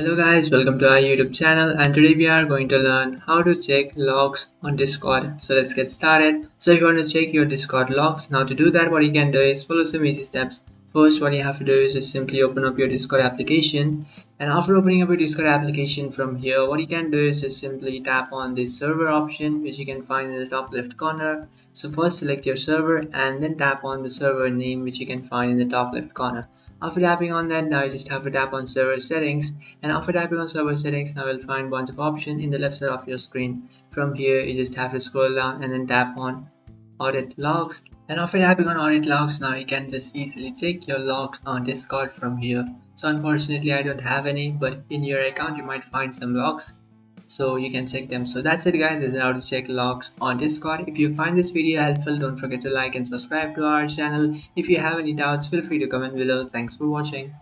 Hello guys, welcome to our YouTube channel, and today we are going to learn how to check logs on Discord. So let's get started. So if you want to check your Discord logs, now to do that what you can do is follow some easy steps. First what you have to do is just simply open up your Discord application, and after opening up your Discord application from here what you can do is just simply tap on the server option which you can find in the top left corner. So first select your server and then tap on the server name which you can find in the top left corner. After tapping on that, now you just have to tap on server settings, and after tapping on server settings now you'll find bunch of options in the left side of your screen. From here you just have to scroll down and then tap on audit logs, and after tapping on audit logs now you can just easily check your logs on Discord from here. So unfortunately I don't have any, but in your account you might find some logs, so you can check them. So that's it guys, this is how to check logs on Discord. If you find this video helpful, don't forget to like and subscribe to our channel. If you have any doubts, feel free to comment below. Thanks for watching.